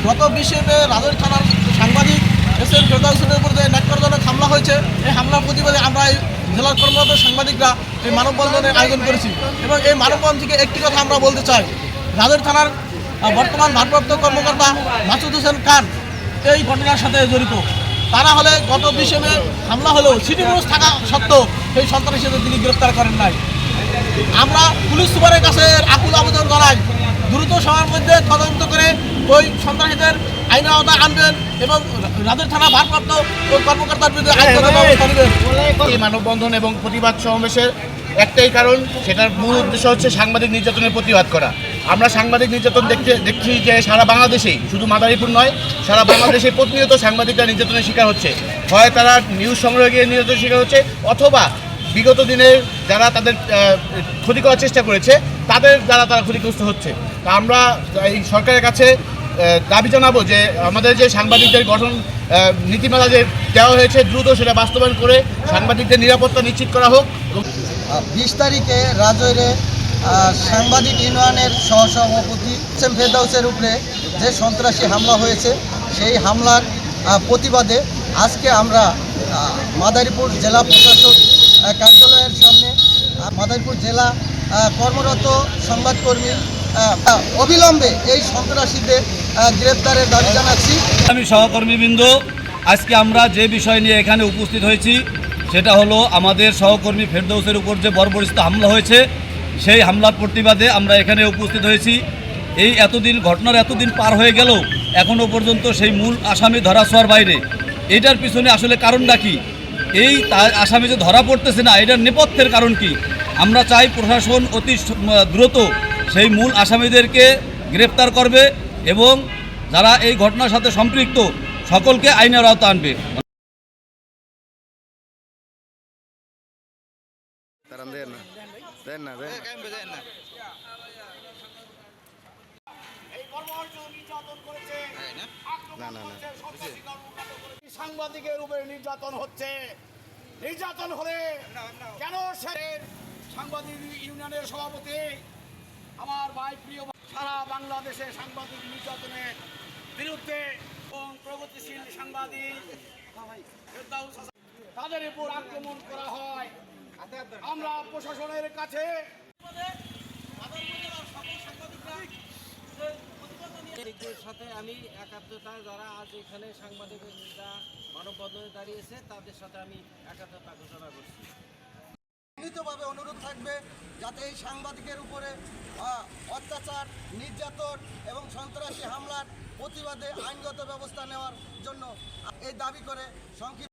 গত 20 মে রাজৌরি থানার সাংবাদিক এসএম ফেরদাউস হোসেনের উপর যে ন্যাক্কারজনক হামলা হয়েছে, এই হামলার প্রতিবাদে আমরা এই জেলার কর্মরত সাংবাদিকরা এই মানববন্ধনের আয়োজন করেছি। এবং এই মানববন্ধন থেকে একটি কথা আমরা বলতে চাই, রাজৌরি থানার বর্তমান ভারপ্রাপ্ত কর্মকর্তা মাসুদ হোসেন খান এই ঘটনার সাথে জড়িত। তারা হলে গত 20 মে হামলা হলেও সিটি পুলিশ থাকা সত্ত্বেও সেই সন্ত্রাসীদের তিনি গ্রেপ্তার করেন নাই। আমরা পুলিশ সুপারের কাছে আকুল আবেদন জানাই, দ্রুত সময়ের মধ্যে তদন্ত করে ওই সন্ত্রাসীদের আইনের আওতায় আনবেন এবং রাজৌরি থানা ভারপ্রাপ্ত কর্মকর্তার বিরুদ্ধে আইনগত ব্যবস্থা নেবেন। এই মানববন্ধন এবং প্রতিবাদ সমাবেশের একটাই কারণ, সেটার মূল উদ্দেশ্য হচ্ছে সাংবাদিক নির্যাতনের প্রতিবাদ করা। আমরা সাংবাদিক নির্যাতন দেখছি যে সারা বাংলাদেশেই, শুধু মাদারীপুর নয়, সারা বাংলাদেশে প্রতিনিয়ত সাংবাদিকরা নির্যাতনের শিকার হচ্ছে। হয় তারা নিউজ সংগ্রহে গিয়ে নির্যাতনের শিকার হচ্ছে, অথবা বিগত দিনের যারা তাদের ক্ষতি করার চেষ্টা করেছে তাদের দ্বারা তারা ক্ষতিগ্রস্ত হচ্ছে। তা আমরা এই সরকারের কাছে দাবি জানাবো যে আমাদের যে সাংবাদিকদের গঠন নীতিমালা যে দেওয়া হয়েছে, দ্রুত সেটা বাস্তবায়ন করে সাংবাদিকদের নিরাপত্তা নিশ্চিত করা হোক। 20 তারিখে রাজৌরে সাংবাদিক ইউনিয়নের সহসভাপতি এসএম ফেরদাউসের উপরে যে সন্ত্রাসী হামলা হয়েছে, সেই হামলার প্রতিবাদে আজকে আমরা মাদারীপুর জেলা প্রশাসক কার্যালয়ের সামনে মাদারীপুর জেলা কর্মরত সংবাদকর্মী অবিলম্বে এই সন্ত্রাসীদের গ্রেপ্তারের দাবি জানাচ্ছি। আমি সহকর্মীবৃন্দ, আজকে আমরা যে বিষয় নিয়ে এখানে উপস্থিত হয়েছি সেটা হলো আমাদের সহকর্মী ফেরদৌসের উপর যে বর্বরিত হামলা হয়েছে, সেই হামলার প্রতিবাদে আমরা এখানে উপস্থিত হয়েছি। এই ঘটনার এতদিন পার হয়ে গেল এখনও পর্যন্ত সেই মূল আসামি ধরা ছোঁয়ার বাইরে। এটার পিছনে আসলে কারণটা কি? এই আসামি যে ধরা পড়তেছে না, এটার নেপথ্যের কারণ কি? আমরা চাই প্রশাসন অতি দ্রুত সেই মূল আসামিদেরকে গ্রেপ্তার করবে এবং যারা এই ঘটনার সাথে সম্পৃক্ত সকলকে আইনের আওতায় আনবে। সাংবাদিকের উপরে নির্যাতন হচ্ছে। নির্যাতন হলে কেন সাংবাদিক ইউনিয়নের সভাপতি আমার ভাই প্রিয় সারা বাংলাদেশে সাংবাদিক নির্যাতনের বিরুদ্ধে এবং প্রগতিশীল সাংবাদিক তাদের উপর আক্রমণ করা হয়। আমরা প্রশাসনের কাছে সাংবাদিকদের সাথে আমি একাত্মতা, যারা আজ এখানে সাংবাদিকরা মানববন্ধনে দাঁড়িয়েছে তাদের সাথে আমি একাত্মতা ঘোষণা করছি। লিখিতভাবে অনুরোধ থাকবে যাতে এই সাংবাদিকের উপরে অত্যাচার, নির্যাতন এবং সন্ত্রাসী হামলার প্রতিবাদে আইনগত ব্যবস্থা নেওয়ার জন্য এই দাবি করে সংক্ষিপ্ত